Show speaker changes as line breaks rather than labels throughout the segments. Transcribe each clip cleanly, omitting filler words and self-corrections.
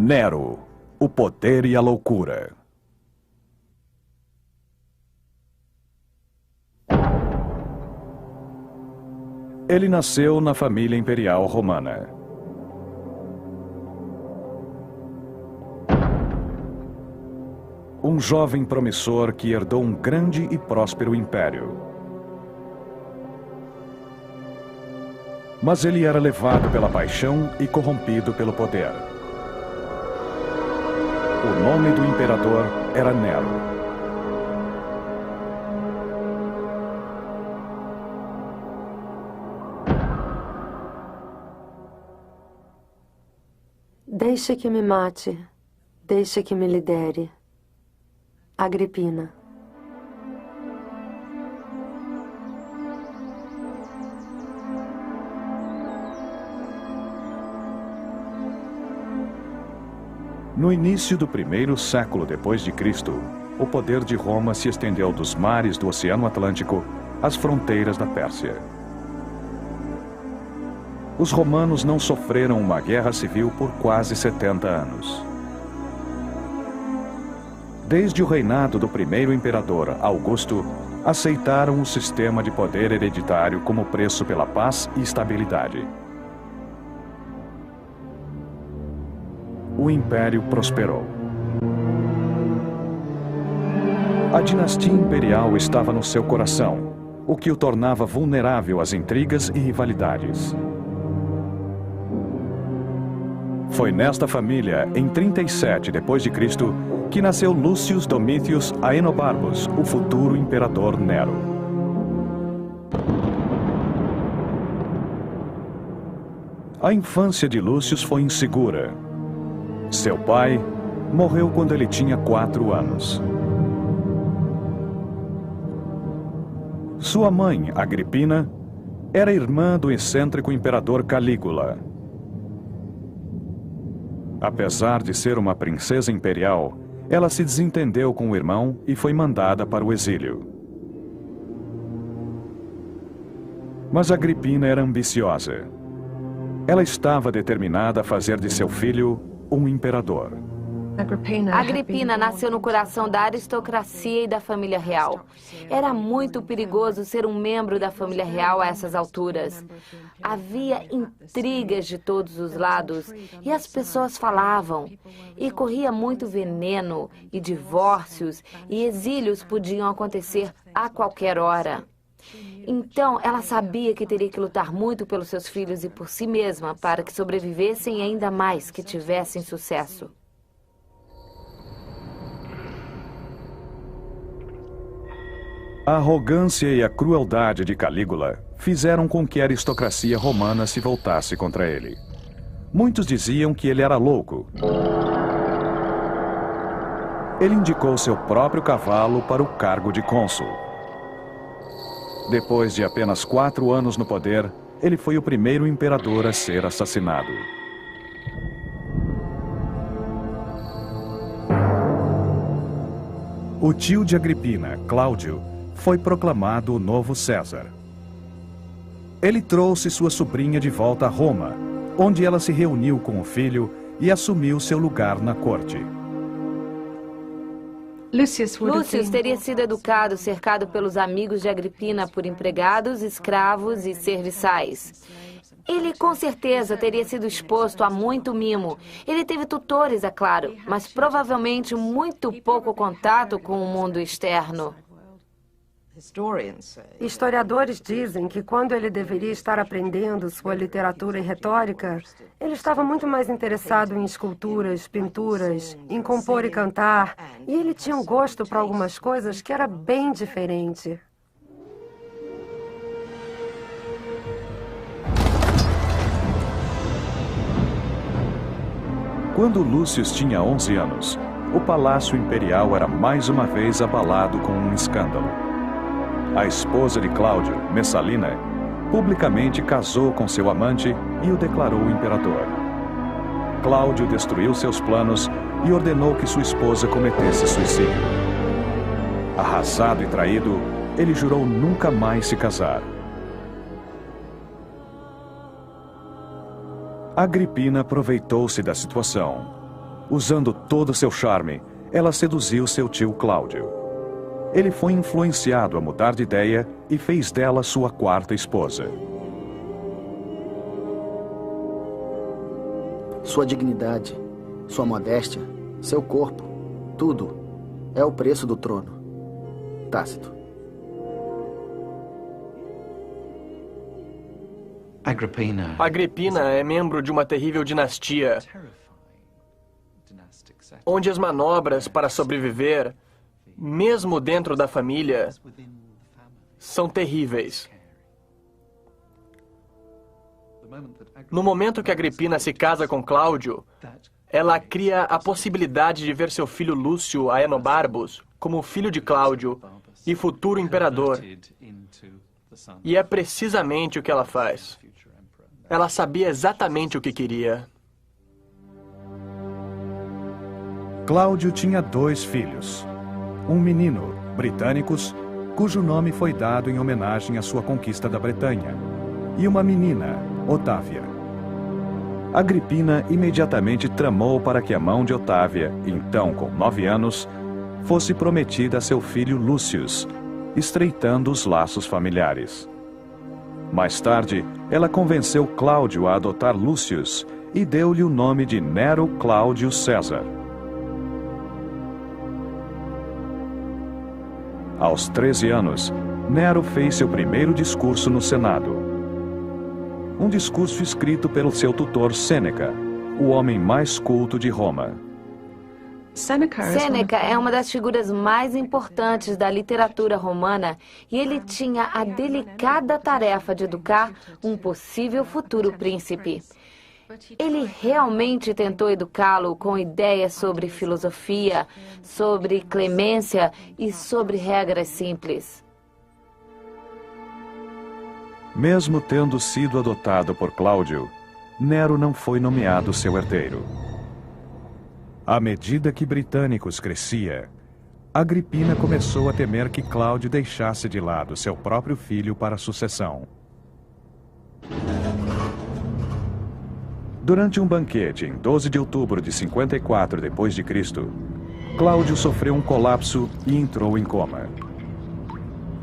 Nero, o poder e a loucura. Ele nasceu na família imperial romana. Um jovem promissor que herdou um grande e próspero império. Mas ele era levado pela paixão e corrompido pelo poder. O nome do imperador era Nero.
Deixe que me mate, deixe que me lidere. Agripina.
No início do primeiro século depois de Cristo, o poder de Roma se estendeu dos mares do Oceano Atlântico às fronteiras da Pérsia. Os romanos não sofreram uma guerra civil por quase 70 anos. Desde o reinado do primeiro imperador, Augusto, aceitaram o sistema de poder hereditário como preço pela paz e estabilidade. O império prosperou. A dinastia imperial estava no seu coração, o que o tornava vulnerável às intrigas e rivalidades. Foi nesta família, em 37 d.C., que nasceu Lucius Domitius Aenobarbus, o futuro imperador Nero. A infância de Lucius foi insegura. Seu pai morreu quando ele tinha 4 anos. Sua mãe, Agripina, era irmã do excêntrico imperador Calígula. Apesar de ser uma princesa imperial, ela se desentendeu com o irmão e foi mandada para o exílio. Mas Agripina era ambiciosa. Ela estava determinada a fazer de seu filho um imperador.
Agripina nasceu no coração da aristocracia e da família real. Era muito perigoso ser um membro da família real a essas alturas. Havia intrigas de todos os lados e as pessoas falavam. E corria muito veneno e divórcios e exílios podiam acontecer a qualquer hora. Então, ela sabia que teria que lutar muito pelos seus filhos e por si mesma para que sobrevivessem e ainda mais que tivessem sucesso.
A arrogância e a crueldade de Calígula fizeram com que a aristocracia romana se voltasse contra ele. Muitos diziam que ele era louco. Ele indicou seu próprio cavalo para o cargo de cônsul. Depois de apenas 4 anos no poder, ele foi o primeiro imperador a ser assassinado. O tio de Agripina, Cláudio, foi proclamado o novo César. Ele trouxe sua sobrinha de volta a Roma, onde ela se reuniu com o filho e assumiu seu lugar na corte.
Lucius teria sido educado cercado pelos amigos de Agripina por empregados, escravos e serviçais. Ele com certeza teria sido exposto a muito mimo. Ele teve tutores, é claro, mas provavelmente muito pouco contato com o mundo externo.
Historiadores dizem que quando ele deveria estar aprendendo sua literatura e retórica, ele estava muito mais interessado em esculturas, pinturas, em compor e cantar, e ele tinha um gosto para algumas coisas que era bem diferente.
Quando Lúcius tinha 11 anos, o Palácio Imperial era mais uma vez abalado com um escândalo. A esposa de Cláudio, Messalina, publicamente casou com seu amante e o declarou imperador. Cláudio destruiu seus planos e ordenou que sua esposa cometesse suicídio. Arrasado e traído, ele jurou nunca mais se casar. Agripina aproveitou-se da situação. Usando todo o seu charme, ela seduziu seu tio Cláudio. Ele foi influenciado a mudar de ideia e fez dela sua quarta esposa.
Sua dignidade, sua modéstia, seu corpo, tudo é o preço do trono. Tácito.
Agripina é membro de uma terrível dinastia, onde as manobras para sobreviver, mesmo dentro da família, são terríveis. No momento que Agripina se casa com Cláudio, ela cria a possibilidade de ver seu filho Lúcio Aenobarbus como filho de Cláudio e futuro imperador. E é precisamente o que ela faz. Ela sabia exatamente o que queria.
Cláudio tinha 2 filhos. Um menino, Britânicos, cujo nome foi dado em homenagem à sua conquista da Bretanha, e uma menina, Otávia. Agripina imediatamente tramou para que a mão de Otávia, então com 9 anos, fosse prometida a seu filho Lúcius, estreitando os laços familiares. Mais tarde, ela convenceu Cláudio a adotar Lúcius e deu-lhe o nome de Nero Cláudio César. Aos 13 anos, Nero fez seu primeiro discurso no Senado. Um discurso escrito pelo seu tutor Sêneca, o homem mais culto de Roma.
Sêneca é uma das figuras mais importantes da literatura romana e ele tinha a delicada tarefa de educar um possível futuro príncipe. Ele realmente tentou educá-lo com ideias sobre filosofia, sobre clemência e sobre regras simples.
Mesmo tendo sido adotado por Cláudio, Nero não foi nomeado seu herdeiro. À medida que Britânicos crescia, Agripina começou a temer que Cláudio deixasse de lado seu próprio filho para a sucessão. Durante um banquete em 12 de outubro de 54 d.C., Cláudio sofreu um colapso e entrou em coma.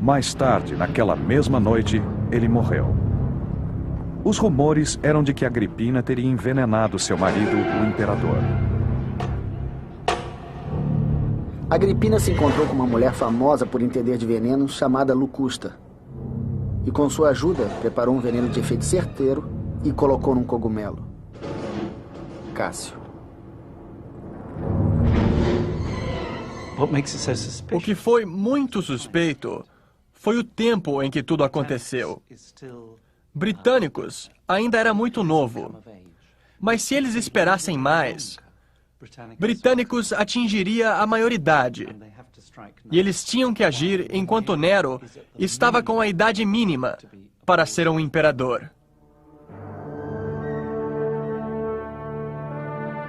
Mais tarde, naquela mesma noite, ele morreu. Os rumores eram de que Agripina teria envenenado seu marido, o imperador.
Agripina se encontrou com uma mulher famosa por entender de veneno chamada Locusta. E com sua ajuda, preparou um veneno de efeito certeiro e colocou num cogumelo. Cássio.
O que foi muito suspeito foi o tempo em que tudo aconteceu. Britânicos ainda era muito novo. Mas se eles esperassem mais, Britânicos atingiria a maioridade. E eles tinham que agir enquanto Nero estava com a idade mínima para ser um imperador.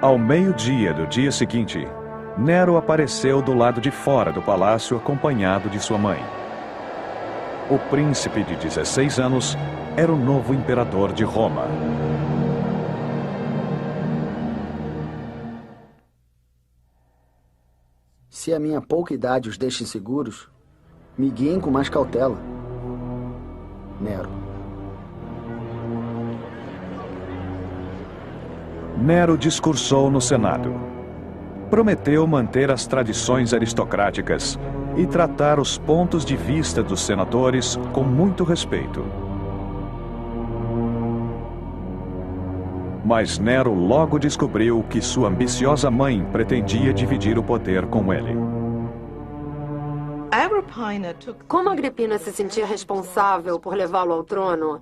Ao meio-dia do dia seguinte, Nero apareceu do lado de fora do palácio acompanhado de sua mãe. O príncipe de 16 anos era o novo imperador de Roma.
Se a minha pouca idade os deixa inseguros, me guiem com mais cautela. Nero.
Nero discursou no Senado. Prometeu manter as tradições aristocráticas e tratar os pontos de vista dos senadores com muito respeito. Mas Nero logo descobriu que sua ambiciosa mãe pretendia dividir o poder com ele.
Como Agripina se sentia responsável por levá-lo ao trono,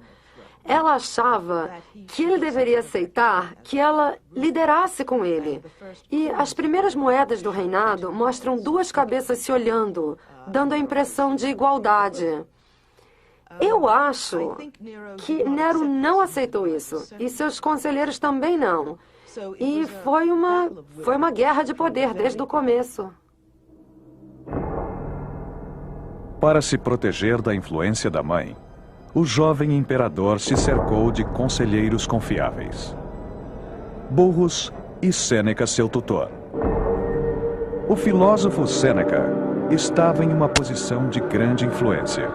ela achava que ele deveria aceitar que ela liderasse com ele. E as primeiras moedas do reinado mostram 2 cabeças se olhando, dando a impressão de igualdade. Eu acho que Nero não aceitou isso, e seus conselheiros também não. E foi uma guerra de poder desde o começo.
Para se proteger da influência da mãe, o jovem imperador se cercou de conselheiros confiáveis. Burros, e Sêneca, seu tutor. O filósofo Sêneca estava em uma posição de grande influência.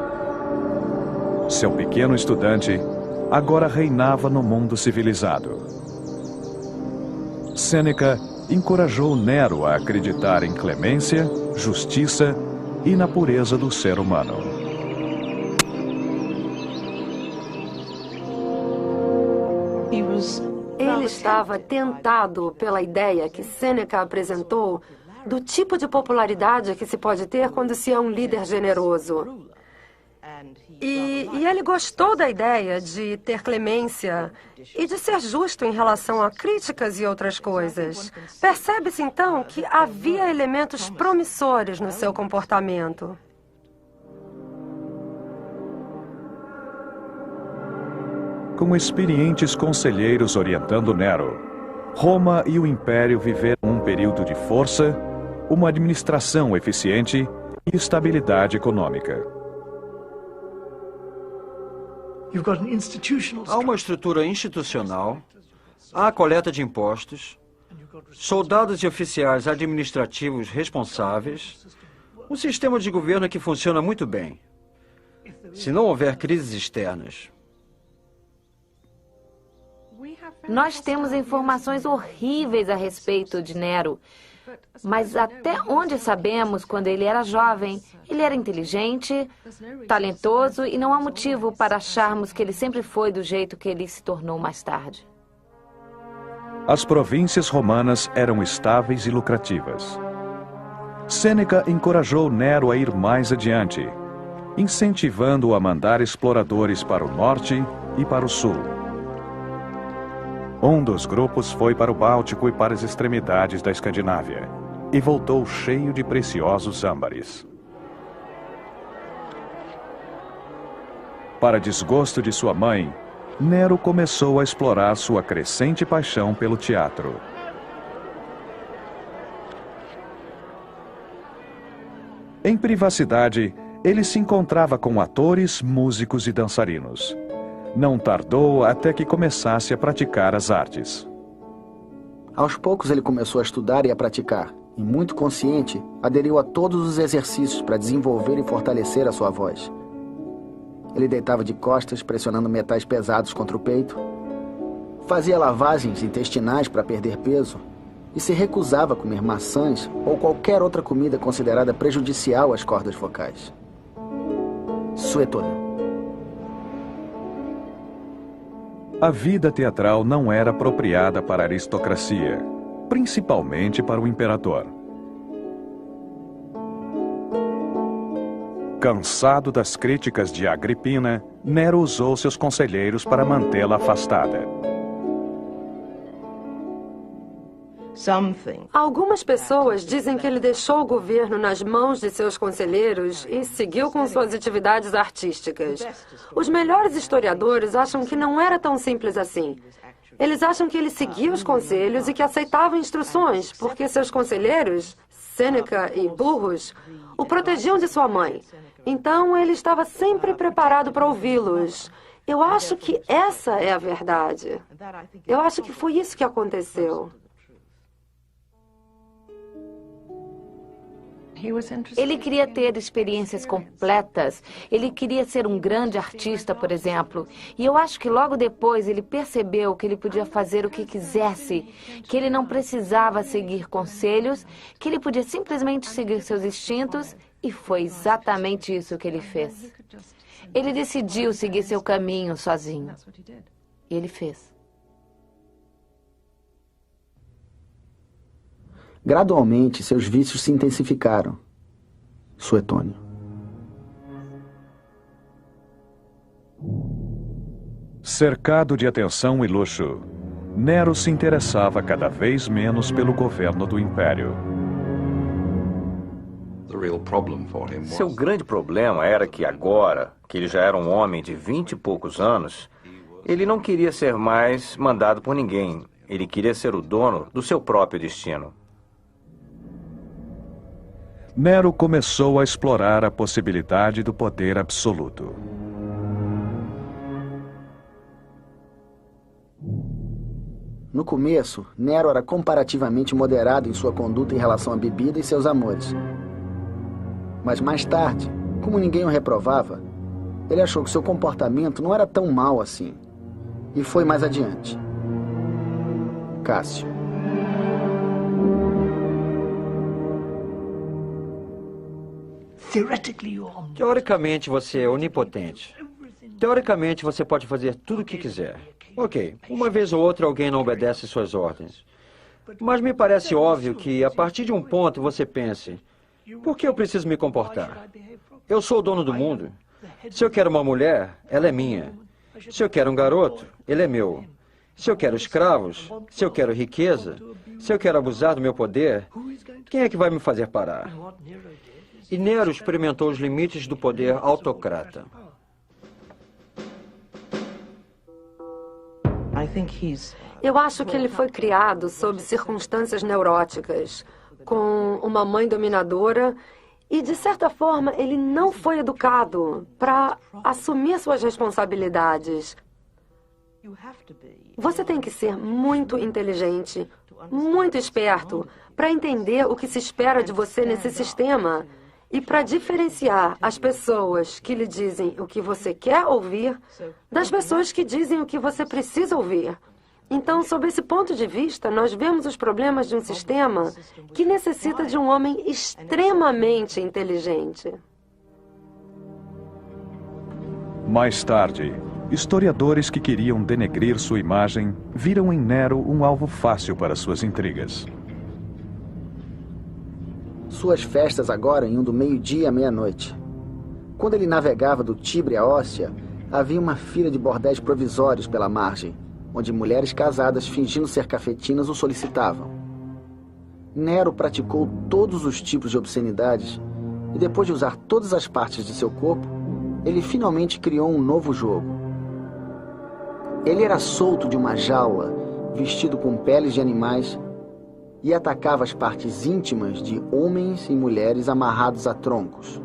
Seu pequeno estudante agora reinava no mundo civilizado. Sêneca encorajou Nero a acreditar em clemência, justiça e na pureza do ser humano.
Ele estava tentado pela ideia que Sêneca apresentou do tipo de popularidade que se pode ter quando se é um líder generoso. E ele gostou da ideia de ter clemência e de ser justo em relação a críticas e outras coisas. Percebe-se, então, que havia elementos promissores no seu comportamento.
Com experientes conselheiros orientando Nero, Roma e o Império viveram um período de força, uma administração eficiente e estabilidade econômica.
Há uma estrutura institucional, há a coleta de impostos, soldados e oficiais administrativos responsáveis, um sistema de governo que funciona muito bem. Se não houver crises externas.
Nós temos informações horríveis a respeito de Nero. Mas até onde sabemos, quando ele era jovem, ele era inteligente, talentoso e não há motivo para acharmos que ele sempre foi do jeito que ele se tornou mais tarde.
As províncias romanas eram estáveis e lucrativas. Sêneca encorajou Nero a ir mais adiante, incentivando-o a mandar exploradores para o norte e para o sul. Um dos grupos foi para o Báltico e para as extremidades da Escandinávia, e voltou cheio de preciosos âmbares. Para desgosto de sua mãe, Nero começou a explorar sua crescente paixão pelo teatro. Em privacidade, ele se encontrava com atores, músicos e dançarinos. Não tardou até que começasse a praticar as artes.
Aos poucos ele começou a estudar e a praticar, e muito consciente, aderiu a todos os exercícios para desenvolver e fortalecer a sua voz. Ele deitava de costas, pressionando metais pesados contra o peito, fazia lavagens intestinais para perder peso e se recusava a comer maçãs ou qualquer outra comida considerada prejudicial às cordas vocais. Suetônio.
A vida teatral não era apropriada para a aristocracia, principalmente para o imperador. Cansado das críticas de Agripina, Nero usou seus conselheiros para mantê-la afastada.
Algumas pessoas dizem que ele deixou o governo nas mãos de seus conselheiros e seguiu com suas atividades artísticas. Os melhores historiadores acham que não era tão simples assim. Eles acham que ele seguia os conselhos e que aceitava instruções, porque seus conselheiros, Sêneca e Burrus, o protegiam de sua mãe. Então, ele estava sempre preparado para ouvi-los. Eu acho que essa é a verdade. Eu acho que foi isso que aconteceu.
Ele queria ter experiências completas. Ele queria ser um grande artista, por exemplo. E eu acho que logo depois ele percebeu que ele podia fazer o que quisesse, que ele não precisava seguir conselhos, que ele podia simplesmente seguir seus instintos, e foi exatamente isso que ele fez. Ele decidiu seguir seu caminho sozinho. E ele fez.
Gradualmente, seus vícios se intensificaram. Suetônio.
Cercado de atenção e luxo, Nero se interessava cada vez menos pelo governo do Império.
Seu grande problema era que agora, que ele já era um homem de 20 e poucos anos, ele não queria ser mais mandado por ninguém. Ele queria ser o dono do seu próprio destino.
Nero começou a explorar a possibilidade do poder absoluto.
No começo, Nero era comparativamente moderado em sua conduta em relação à bebida e seus amores. Mas mais tarde, como ninguém o reprovava, ele achou que seu comportamento não era tão mau assim. E foi mais adiante. Cássio.
Teoricamente, você é onipotente. Teoricamente, você pode fazer tudo o que quiser. Ok, uma vez ou outra alguém não obedece suas ordens. Mas me parece óbvio que, a partir de um ponto, você pense: por que eu preciso me comportar? Eu sou o dono do mundo. Se eu quero uma mulher, ela é minha. Se eu quero um garoto, ele é meu. Se eu quero escravos, se eu quero riqueza, se eu quero abusar do meu poder, quem é que vai me fazer parar? E Nero experimentou os limites do poder autocrata.
Eu acho que ele foi criado sob circunstâncias neuróticas, com uma mãe dominadora e, de certa forma, ele não foi educado para assumir suas responsabilidades. Você tem que ser muito inteligente, muito esperto, para entender o que se espera de você nesse sistema e para diferenciar as pessoas que lhe dizem o que você quer ouvir das pessoas que dizem o que você precisa ouvir. Então, sob esse ponto de vista, nós vemos os problemas de um sistema que necessita de um homem extremamente inteligente.
Mais tarde, historiadores que queriam denegrir sua imagem viram em Nero um alvo fácil para suas intrigas.
Suas festas agora iam do meio-dia à meia-noite. Quando ele navegava do Tibre à Óstia, havia uma fila de bordéis provisórios pela margem, onde mulheres casadas fingindo ser cafetinas o solicitavam. Nero praticou todos os tipos de obscenidades e, depois de usar todas as partes de seu corpo, ele finalmente criou um novo jogo. Ele era solto de uma jaula, vestido com peles de animais, e atacava as partes íntimas de homens e mulheres amarrados a troncos.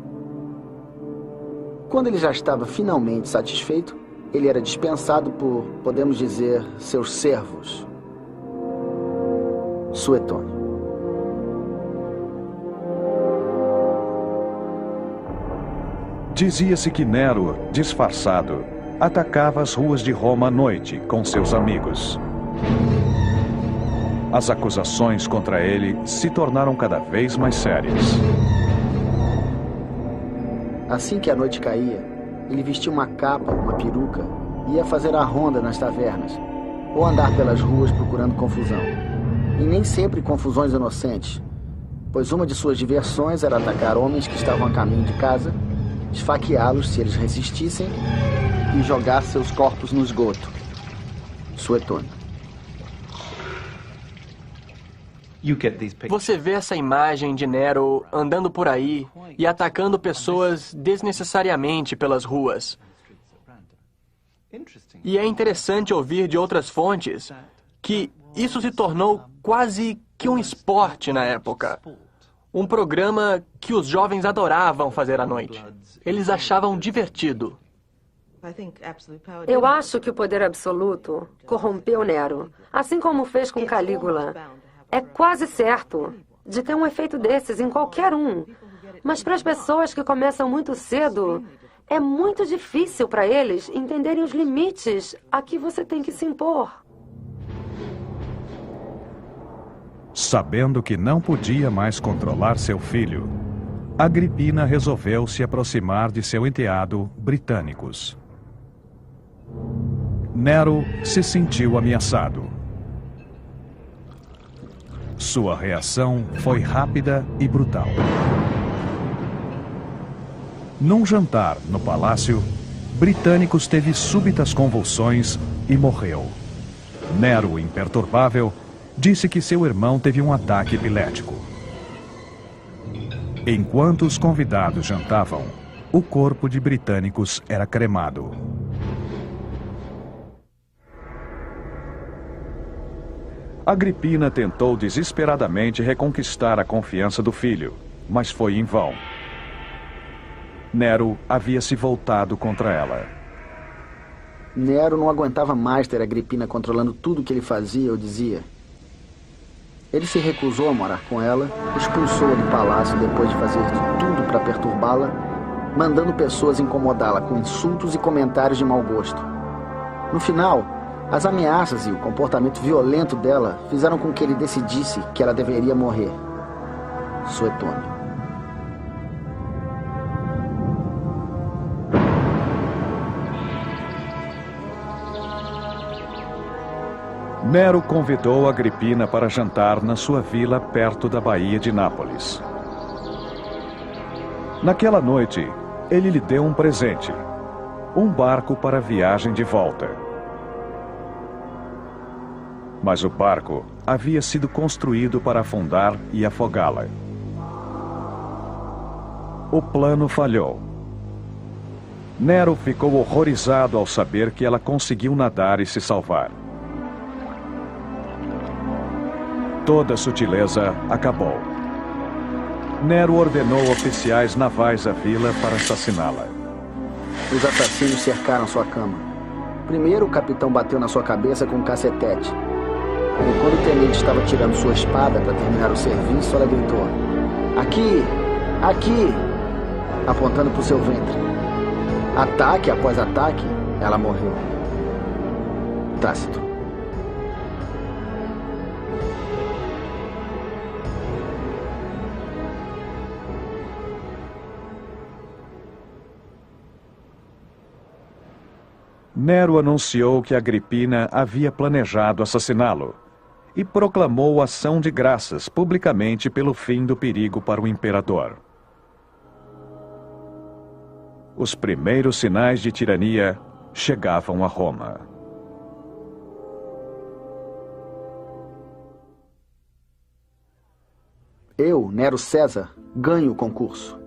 Quando ele já estava finalmente satisfeito, ele era dispensado por, podemos dizer, seus servos. Suetônio.
Dizia-se que Nero, disfarçado, atacava as ruas de Roma à noite com seus amigos. As acusações contra ele se tornaram cada vez mais sérias.
Assim que a noite caía, ele vestia uma capa, uma peruca, e ia fazer a ronda nas tavernas, ou andar pelas ruas procurando confusão. E nem sempre confusões inocentes, pois uma de suas diversões era atacar homens que estavam a caminho de casa, esfaqueá-los se eles resistissem e jogar seus corpos no esgoto. Suetônio.
Você vê essa imagem de Nero andando por aí e atacando pessoas desnecessariamente pelas ruas. E é interessante ouvir de outras fontes que isso se tornou quase que um esporte na época. Um programa que os jovens adoravam fazer à noite. Eles achavam divertido.
Eu acho que o poder absoluto corrompeu Nero, assim como fez com Calígula. É quase certo de ter um efeito desses em qualquer um. Mas para as pessoas que começam muito cedo, é muito difícil para eles entenderem os limites a que você tem que se impor.
Sabendo que não podia mais controlar seu filho, Agripina resolveu se aproximar de seu enteado Britânicos. Nero se sentiu ameaçado. Sua reação foi rápida e brutal. Num jantar no palácio, Britânicos teve súbitas convulsões e morreu. Nero, imperturbável, disse que seu irmão teve um ataque epilético. Enquanto os convidados jantavam, o corpo de Britânicos era cremado. Agripina tentou desesperadamente reconquistar a confiança do filho, mas foi em vão. Nero havia se voltado contra ela.
Nero não aguentava mais ter Agripina controlando tudo que ele fazia ou dizia. Ele se recusou a morar com ela, expulsou-a do palácio depois de fazer de tudo para perturbá-la, mandando pessoas incomodá-la com insultos e comentários de mau gosto. No final, as ameaças e o comportamento violento dela fizeram com que ele decidisse que ela deveria morrer. Suetônio.
Nero convidou Agripina para jantar na sua vila perto da Baía de Nápoles. Naquela noite, ele lhe deu um presente, um barco para a viagem de volta. Mas o barco havia sido construído para afundar e afogá-la. O plano falhou. Nero ficou horrorizado ao saber que ela conseguiu nadar e se salvar. Toda a sutileza acabou. Nero ordenou oficiais navais à vila para assassiná-la.
Os assassinos cercaram sua cama. Primeiro, o capitão bateu na sua cabeça com um cacetete. E quando o tenente estava tirando sua espada para terminar o serviço, ela gritou: "Aqui! Aqui!", apontando para o seu ventre. Ataque após ataque, ela morreu. Tácito.
Nero anunciou que Agripina havia planejado assassiná-lo e proclamou ação de graças publicamente pelo fim do perigo para o imperador. Os primeiros sinais de tirania chegavam a Roma.
Eu, Nero César, ganho o concurso.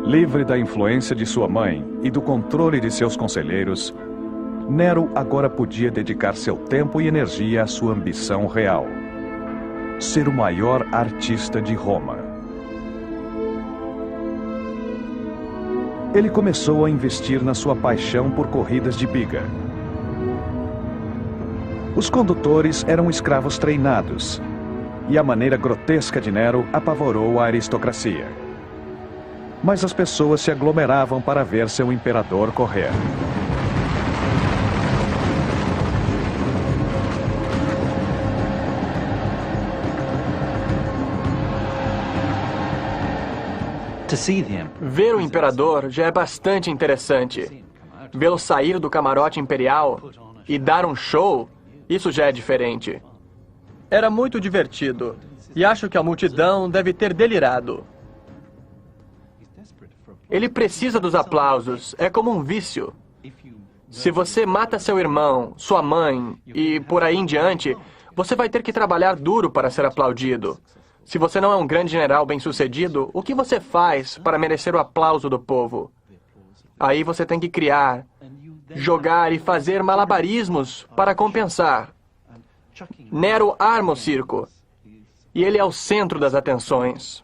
Livre da influência de sua mãe e do controle de seus conselheiros, Nero agora podia dedicar seu tempo e energia à sua ambição real: ser o maior artista de Roma. Ele começou a investir na sua paixão por corridas de biga. Os condutores eram escravos treinados, e a maneira grotesca de Nero apavorou a aristocracia. Mas as pessoas se aglomeravam para ver seu imperador correr.
Ver o imperador já é bastante interessante. Vê-lo sair do camarote imperial e dar um show, isso já é diferente. Era muito divertido, e acho que a multidão deve ter delirado. Ele precisa dos aplausos, é como um vício. Se você mata seu irmão, sua mãe e por aí em diante, você vai ter que trabalhar duro para ser aplaudido. Se você não é um grande general bem-sucedido, o que você faz para merecer o aplauso do povo? Aí você tem que criar, jogar e fazer malabarismos para compensar. Nero arma o circo, e ele é o centro das atenções.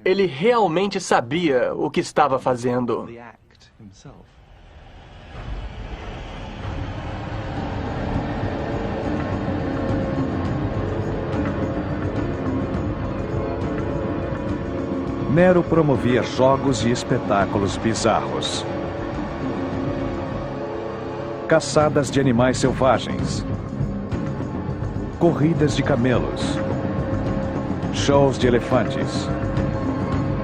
Ele realmente sabia o que estava fazendo.
Nero promovia jogos e espetáculos bizarros. Caçadas de animais selvagens. Corridas de camelos. Shows de elefantes.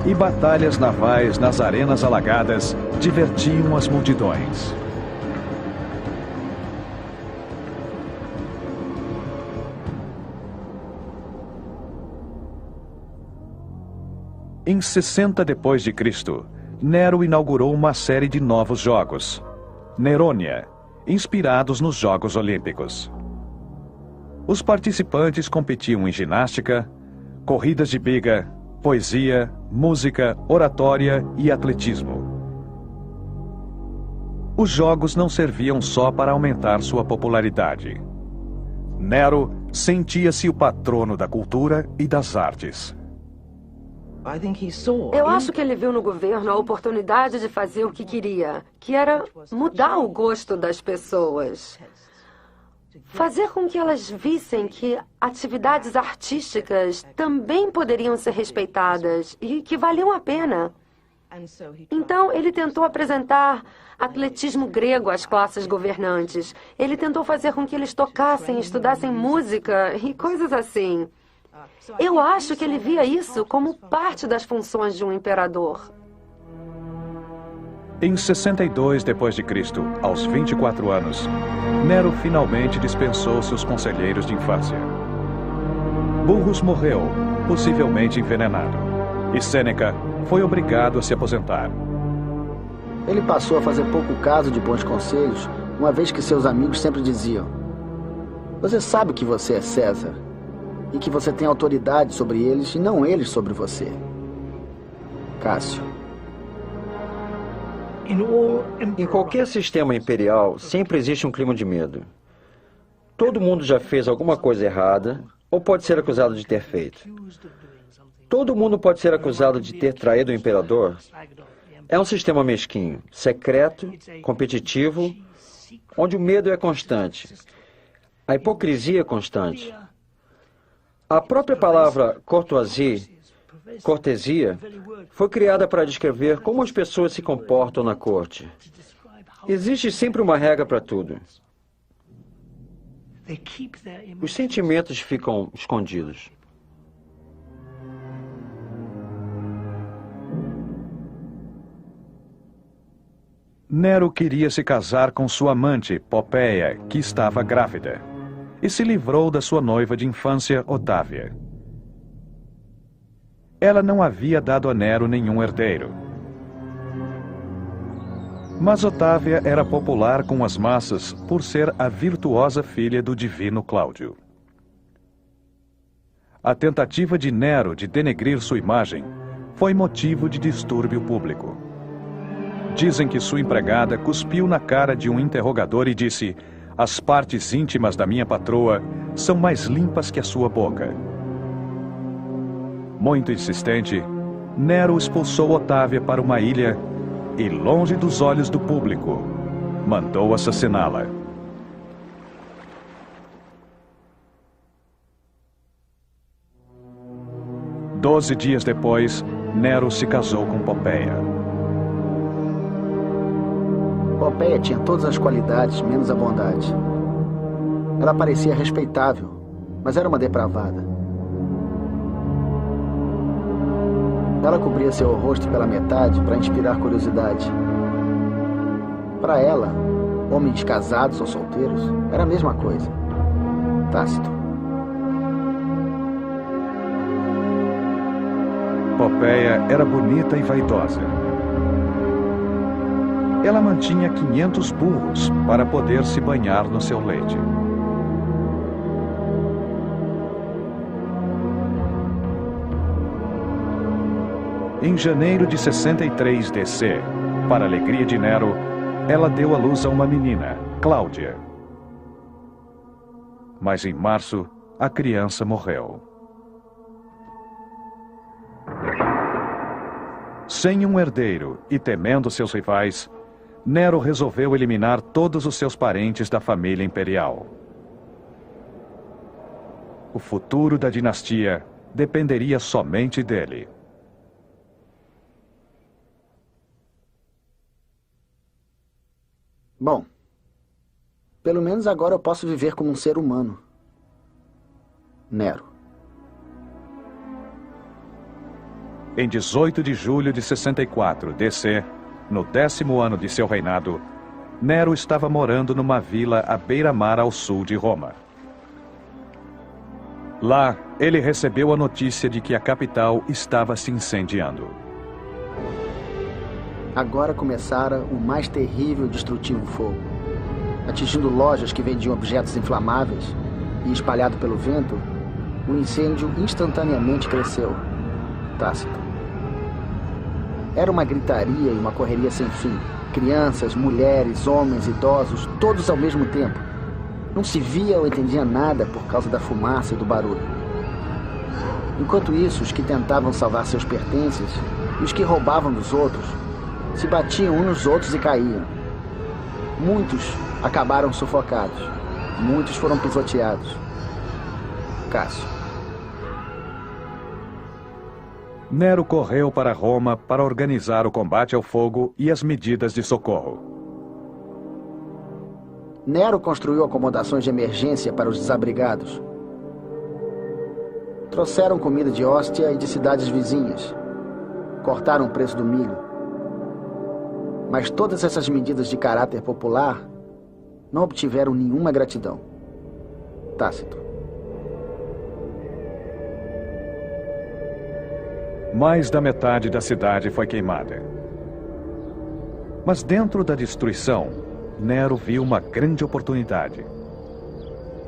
E batalhas navais nas arenas alagadas divertiam as multidões. Em 60 d.C., Nero inaugurou uma série de novos jogos, Nerônia, inspirados nos Jogos Olímpicos. Os participantes competiam em ginástica, corridas de biga, poesia, música, oratória e atletismo. Os jogos não serviam só para aumentar sua popularidade. Nero sentia-se o patrono da cultura e das artes.
Eu acho que ele viu no governo a oportunidade de fazer o que queria, que era mudar o gosto das pessoas. Fazer com que elas vissem que atividades artísticas também poderiam ser respeitadas e que valiam a pena. Então, ele tentou apresentar atletismo grego às classes governantes. Ele tentou fazer com que eles tocassem, estudassem música e coisas assim. Eu acho que ele via isso como parte das funções de um imperador.
Em 62 d.C., aos 24 anos, Nero finalmente dispensou seus conselheiros de infância. Burrus morreu, possivelmente envenenado, e Sêneca foi obrigado a se aposentar.
Ele passou a fazer pouco caso de bons conselhos, uma vez que seus amigos sempre diziam: "Você sabe que você é César, e que você tem autoridade sobre eles e não eles sobre você." Cássio.
Em qualquer sistema imperial, sempre existe um clima de medo. Todo mundo já fez alguma coisa errada, ou pode ser acusado de ter feito. Todo mundo pode ser acusado de ter traído o imperador. É um sistema mesquinho, secreto, competitivo, onde o medo é constante. A hipocrisia é constante. A própria palavra cortesia, foi criada para descrever como as pessoas se comportam na corte. Existe sempre uma regra para tudo. Os sentimentos ficam escondidos.
Nero queria se casar com sua amante, Popéia, que estava grávida, e se livrou da sua noiva de infância, Otávia. Ela não havia dado a Nero nenhum herdeiro. Mas Otávia era popular com as massas por ser a virtuosa filha do divino Cláudio. A tentativa de Nero de denegrir sua imagem foi motivo de distúrbio público. Dizem que sua empregada cuspiu na cara de um interrogador e disse: "As partes íntimas da minha patroa são mais limpas que a sua boca." Muito insistente, Nero expulsou Otávia para uma ilha e, longe dos olhos do público, mandou assassiná-la. Doze dias depois, Nero se casou com Popéia.
Popéia tinha todas as qualidades, menos a bondade. Ela parecia respeitável, mas era uma depravada. Ela cobria seu rosto pela metade para inspirar curiosidade. Para ela, homens casados ou solteiros, era a mesma coisa. Tácito.
Popéia era bonita e vaidosa. Ela mantinha 500 burros para poder se banhar no seu leite. Em janeiro de 63 D.C., para a alegria de Nero, ela deu à luz a uma menina, Cláudia. Mas em março, a criança morreu. Sem um herdeiro e temendo seus rivais, Nero resolveu eliminar todos os seus parentes da família imperial. O futuro da dinastia dependeria somente dele.
Bom, pelo menos agora eu posso viver como um ser humano. Nero.
Em 18 de julho de 64 D.C., no 10º ano de seu reinado, Nero estava morando numa vila à beira-mar ao sul de Roma. Lá, ele recebeu a notícia de que a capital estava se incendiando.
Agora começara o mais terrível e destrutivo fogo, atingindo lojas que vendiam objetos inflamáveis e, espalhado pelo vento, o incêndio instantaneamente cresceu. Tácito. Era uma gritaria e uma correria sem fim. Crianças, mulheres, homens, idosos, todos ao mesmo tempo. Não se via ou entendia nada por causa da fumaça e do barulho. Enquanto isso, os que tentavam salvar seus pertences e os que roubavam dos outros se batiam uns nos outros e caíam. Muitos acabaram sufocados. Muitos foram pisoteados. Cássio.
Nero correu para Roma para organizar o combate ao fogo e as medidas de socorro.
Nero construiu acomodações de emergência para os desabrigados. Trouxeram comida de Óstia e de cidades vizinhas. Cortaram o preço do milho. Mas todas essas medidas de caráter popular não obtiveram nenhuma gratidão. Tácito.
Mais da metade da cidade foi queimada. Mas dentro da destruição, Nero viu uma grande oportunidade.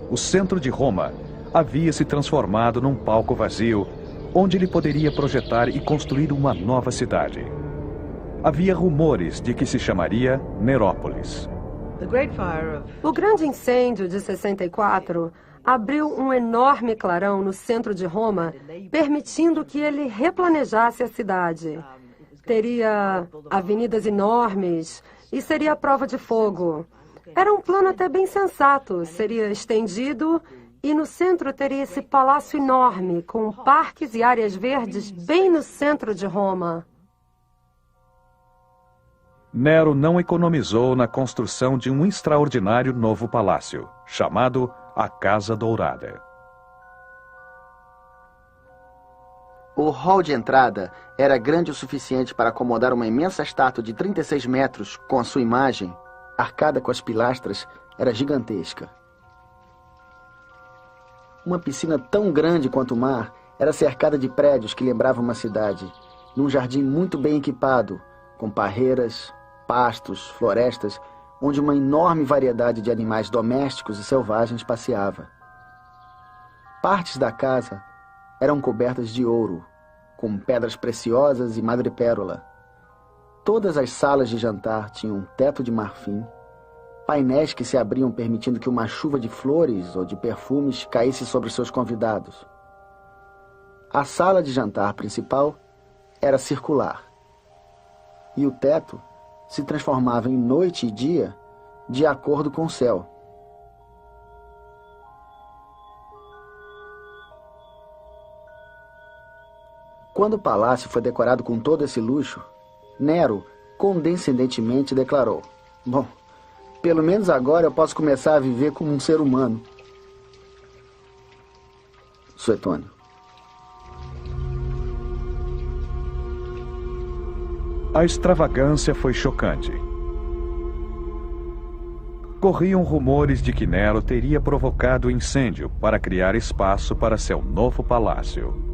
O centro de Roma havia se transformado num palco vazio, onde ele poderia projetar e construir uma nova cidade. Havia rumores de que se chamaria Nerópolis.
O grande incêndio de 64 abriu um enorme clarão no centro de Roma, permitindo que ele replanejasse a cidade. Teria avenidas enormes e seria a prova de fogo. Era um plano até bem sensato. Seria estendido e no centro teria esse palácio enorme, com parques e áreas verdes bem no centro de Roma.
Nero não economizou na construção de um extraordinário novo palácio, chamado a Casa Dourada.
O hall de entrada era grande o suficiente para acomodar uma imensa estátua de 36 metros com a sua imagem, arcada com as pilastras, era gigantesca. Uma piscina tão grande quanto o mar era cercada de prédios que lembravam uma cidade, num jardim muito bem equipado, com parreiras, pastos, florestas, onde uma enorme variedade de animais domésticos e selvagens passeava. Partes da casa eram cobertas de ouro, com pedras preciosas e madrepérola. Todas as salas de jantar tinham um teto de marfim, painéis que se abriam permitindo que uma chuva de flores ou de perfumes caísse sobre seus convidados. A sala de jantar principal era circular, e o teto se transformava em noite e dia de acordo com o céu. Quando o palácio foi decorado com todo esse luxo, Nero condescendentemente declarou: "Bom, pelo menos agora eu posso começar a viver como um ser humano." Suetônio.
A extravagância foi chocante. Corriam rumores de que Nero teria provocado o incêndio para criar espaço para seu novo palácio.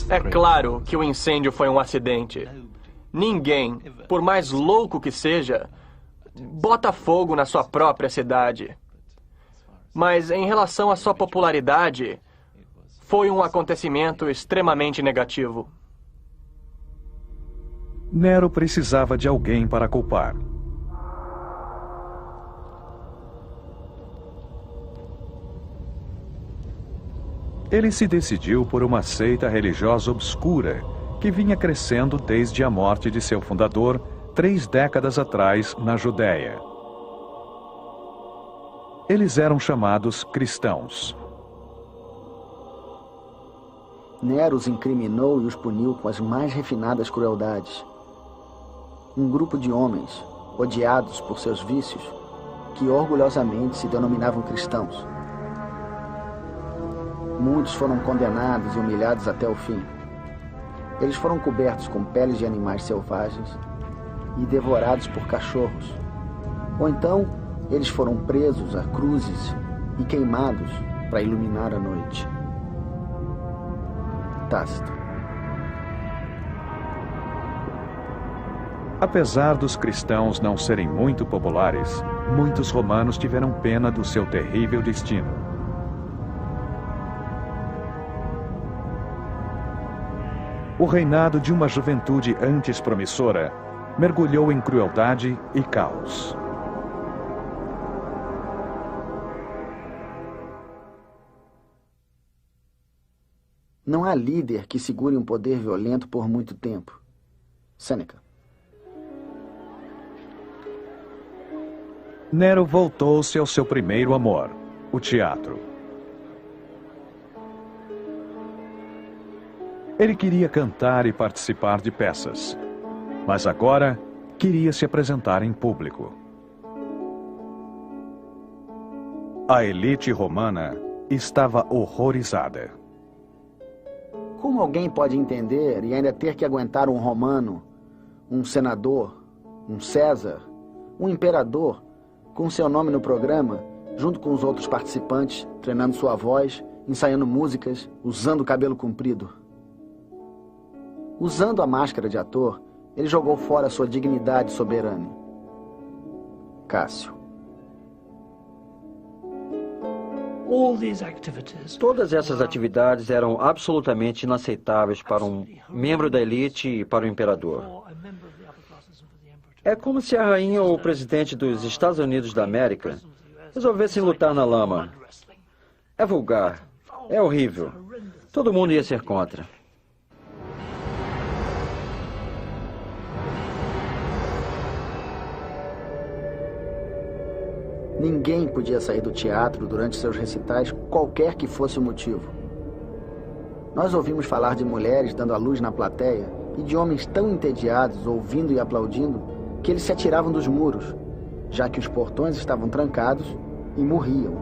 É claro que o incêndio foi um acidente. Ninguém, por mais louco que seja, bota fogo na sua própria cidade. Mas em relação à sua popularidade, foi um acontecimento extremamente negativo.
Nero precisava de alguém para culpar. Ele se decidiu por uma seita religiosa obscura que vinha crescendo desde a morte de seu fundador 3 décadas atrás na Judéia. Eles eram chamados cristãos.
Nero os incriminou e os puniu com as mais refinadas crueldades. Um grupo de homens, odiados por seus vícios, que orgulhosamente se denominavam cristãos. Muitos foram condenados e humilhados até o fim. Eles foram cobertos com peles de animais selvagens e devorados por cachorros. Ou então, eles foram presos a cruzes e queimados para iluminar a noite. Tácito.
Apesar dos cristãos não serem muito populares, muitos romanos tiveram pena do seu terrível destino. O reinado de uma juventude antes promissora mergulhou em crueldade e caos.
Não há líder que segure um poder violento por muito tempo. Sêneca.
Nero voltou-se ao seu primeiro amor, o teatro. Ele queria cantar e participar de peças, mas agora queria se apresentar em público. A elite romana estava horrorizada.
Como alguém pode entender e ainda ter que aguentar um romano, um senador, um César, um imperador, com seu nome no programa, junto com os outros participantes, treinando sua voz, ensaiando músicas, usando o cabelo comprido? Usando a máscara de ator, ele jogou fora sua dignidade soberana. Cássio.
Todas essas atividades eram absolutamente inaceitáveis para um membro da elite e para o imperador. É como se a rainha ou o presidente dos Estados Unidos da América resolvessem lutar na lama. É vulgar, é horrível. Todo mundo ia ser contra.
Ninguém podia sair do teatro durante seus recitais, qualquer que fosse o motivo. Nós ouvimos falar de mulheres dando à luz na plateia e de homens tão entediados, ouvindo e aplaudindo, que eles se atiravam dos muros, já que os portões estavam trancados e morriam.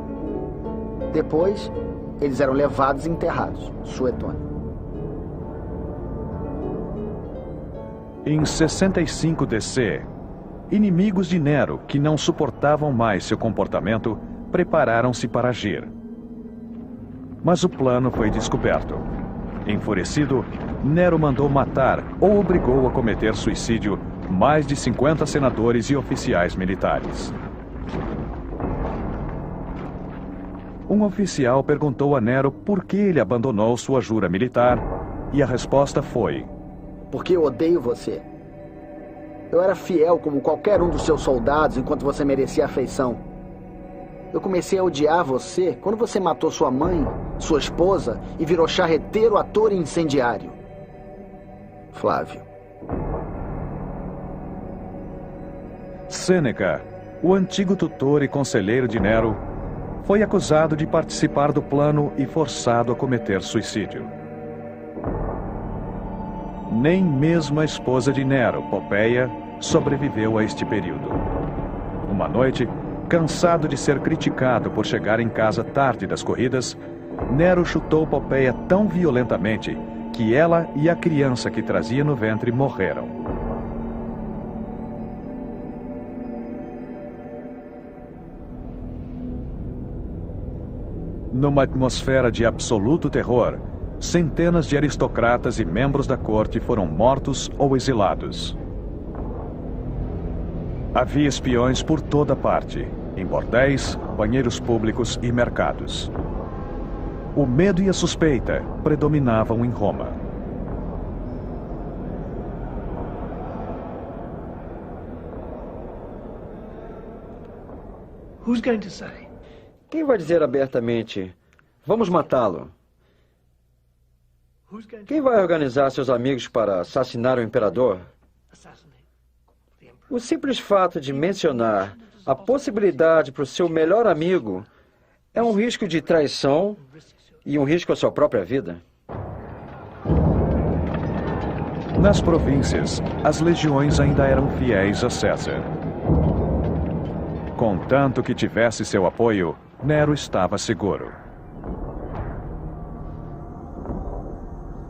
Depois, eles eram levados e enterrados. Suetônio.
Em 65 DC, inimigos de Nero, que não suportavam mais seu comportamento, prepararam-se para agir. Mas o plano foi descoberto. Enfurecido, Nero mandou matar ou obrigou a cometer suicídio mais de 50 senadores e oficiais militares. Um oficial perguntou a Nero por que ele abandonou sua jura militar, e a resposta foi:
porque eu odeio você. Eu era fiel como qualquer um dos seus soldados enquanto você merecia afeição. Eu comecei a odiar você quando você matou sua mãe, sua esposa e virou charreteiro, ator e incendiário. Flávio.
Sêneca, o antigo tutor e conselheiro de Nero, foi acusado de participar do plano e forçado a cometer suicídio. Nem mesmo a esposa de Nero, Popeia, sobreviveu a este período. Uma noite, cansado de ser criticado por chegar em casa tarde das corridas, Nero chutou Popeia tão violentamente que ela e a criança que trazia no ventre morreram. Numa atmosfera de absoluto terror, centenas de aristocratas e membros da corte foram mortos ou exilados. Havia espiões por toda parte, em bordéis, banheiros públicos e mercados. O medo e a suspeita predominavam em Roma.
Quem vai dizer abertamente, vamos matá-lo? Quem vai organizar seus amigos para assassinar o imperador? O simples fato de mencionar a possibilidade para o seu melhor amigo é um risco de traição e um risco à sua própria vida.
Nas províncias, as legiões ainda eram fiéis a César. Contanto que tivesse seu apoio, Nero estava seguro.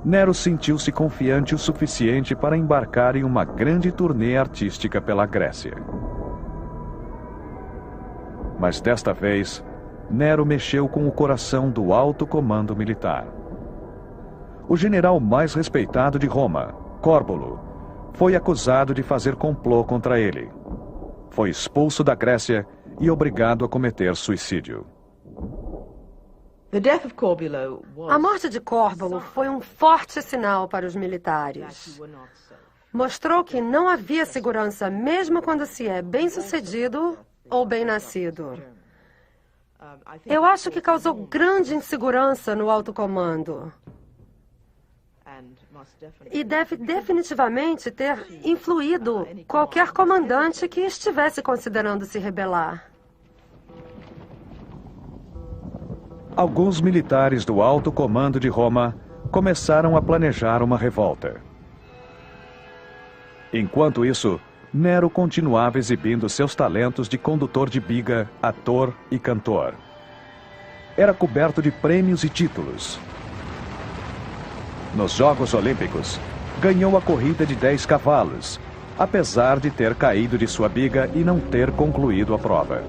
Nero sentiu-se confiante o suficiente para embarcar em uma grande turnê artística pela Grécia. Mas desta vez, Nero mexeu com o coração do alto comando militar. O general mais respeitado de Roma, Córbulo, foi acusado de fazer complô contra ele. Foi expulso da Grécia e obrigado a cometer suicídio.
A morte de Córbulo foi um forte sinal para os militares. Mostrou que não havia segurança mesmo quando se é bem-sucedido ou bem-nascido. Eu acho que causou grande insegurança no alto comando. E deve definitivamente ter influído qualquer comandante que estivesse considerando se rebelar.
Alguns militares do alto comando de Roma começaram a planejar uma revolta. Enquanto isso, Nero continuava exibindo seus talentos de condutor de biga, ator e cantor. Era coberto de prêmios e títulos. Nos Jogos Olímpicos, ganhou a corrida de 10 cavalos, apesar de ter caído de sua biga e não ter concluído a prova.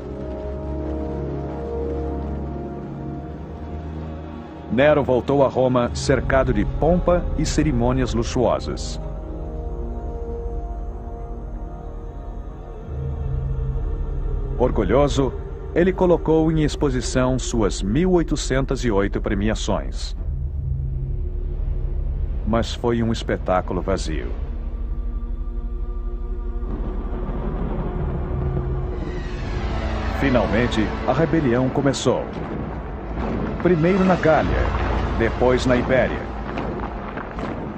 Nero voltou a Roma cercado de pompa e cerimônias luxuosas. Orgulhoso, ele colocou em exposição suas 1.808 premiações. Mas foi um espetáculo vazio. Finalmente, a rebelião começou. Primeiro na Gália, depois na Ibéria.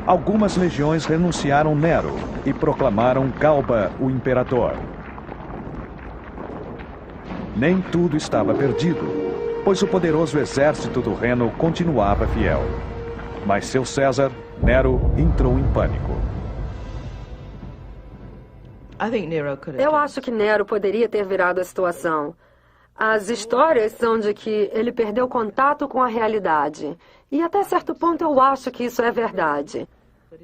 Algumas legiões renunciaram Nero e proclamaram Galba o imperador. Nem tudo estava perdido, pois o poderoso exército do Reno continuava fiel. Mas seu César, Nero, entrou em pânico.
Eu acho que Nero poderia ter virado a situação. As histórias são de que ele perdeu contato com a realidade. E até certo ponto eu acho que isso é verdade.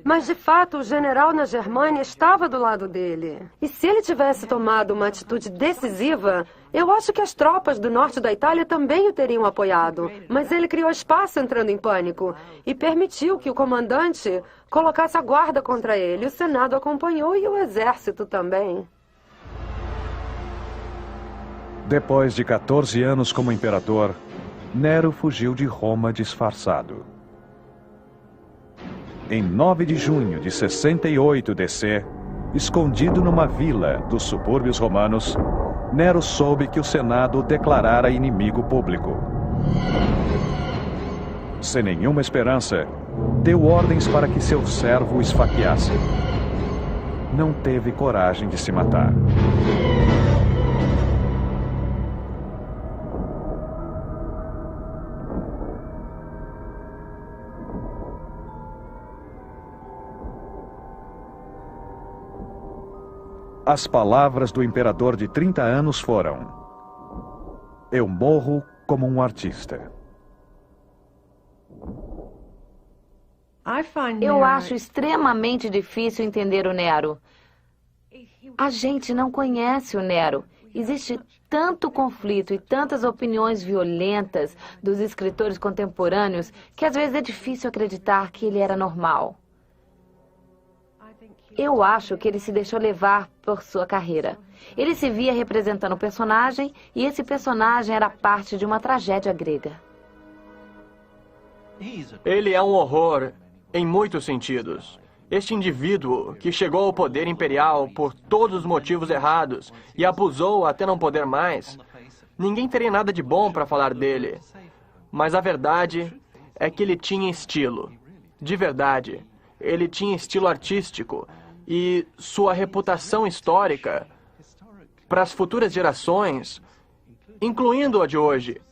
Mas, de fato, o general na Germânia estava do lado dele. E se ele tivesse tomado uma atitude decisiva, eu acho que as tropas do norte da Itália também o teriam apoiado. Mas ele criou espaço entrando em pânico e permitiu que o comandante colocasse a guarda contra ele. O Senado acompanhou e o exército também.
Depois de 14 anos como imperador, Nero fugiu de Roma disfarçado. Em 9 de junho de 68 DC, escondido numa vila dos subúrbios romanos, Nero soube que o Senado o declarara inimigo público. Sem nenhuma esperança, deu ordens para que seu servo o esfaqueasse. Não teve coragem de se matar. As palavras do imperador de 30 anos foram: "Eu morro como um artista."
Eu acho extremamente difícil entender o Nero. A gente não conhece o Nero. Existe tanto conflito e tantas opiniões violentas dos escritores contemporâneos que às vezes é difícil acreditar que ele era normal. Eu acho que ele se deixou levar por sua carreira. Ele se via representando um personagem e esse personagem era parte de uma tragédia grega.
Ele é um horror em muitos sentidos. Este indivíduo que chegou ao poder imperial por todos os motivos errados e abusou até não poder mais, ninguém teria nada de bom para falar dele. Mas a verdade é que ele tinha estilo. De verdade, ele tinha estilo artístico. E sua reputação histórica para as futuras gerações, incluindo a de hoje,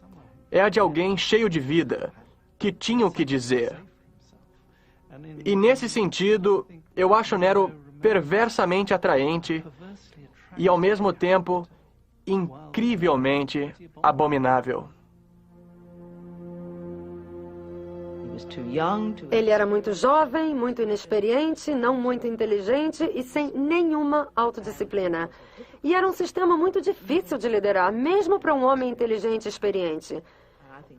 é a de alguém cheio de vida, que tinha o que dizer. E nesse sentido, eu acho Nero perversamente atraente e, ao mesmo tempo, incrivelmente abominável.
Ele era muito jovem, muito inexperiente, não muito inteligente e sem nenhuma autodisciplina. E era um sistema muito difícil de liderar, mesmo para um homem inteligente e experiente.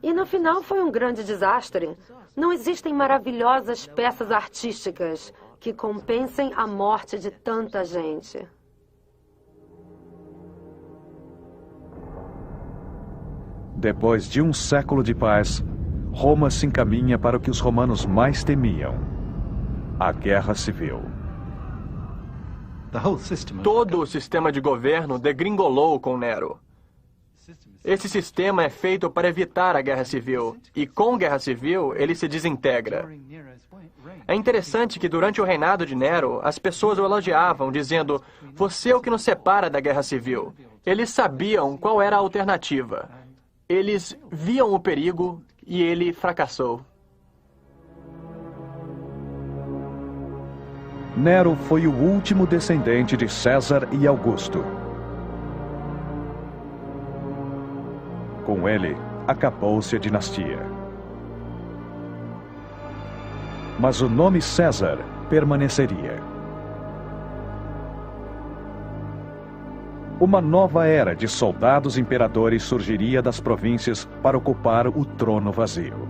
E no final foi um grande desastre. Não existem maravilhosas peças artísticas que compensem a morte de tanta gente.
Depois de um século de paz, Roma se encaminha para o que os romanos mais temiam: a guerra civil.
Todo o sistema de governo degringolou com Nero. Esse sistema é feito para evitar a guerra civil, e com guerra civil ele se desintegra. É interessante que durante o reinado de Nero, as pessoas o elogiavam, dizendo: "Você é o que nos separa da guerra civil." Eles sabiam qual era a alternativa. Eles viam o perigo e ele fracassou.
Nero foi o último descendente de César e Augusto. Com ele, acabou-se a dinastia. Mas o nome César permaneceria. Uma nova era de soldados imperadores surgiria das províncias para ocupar o trono vazio.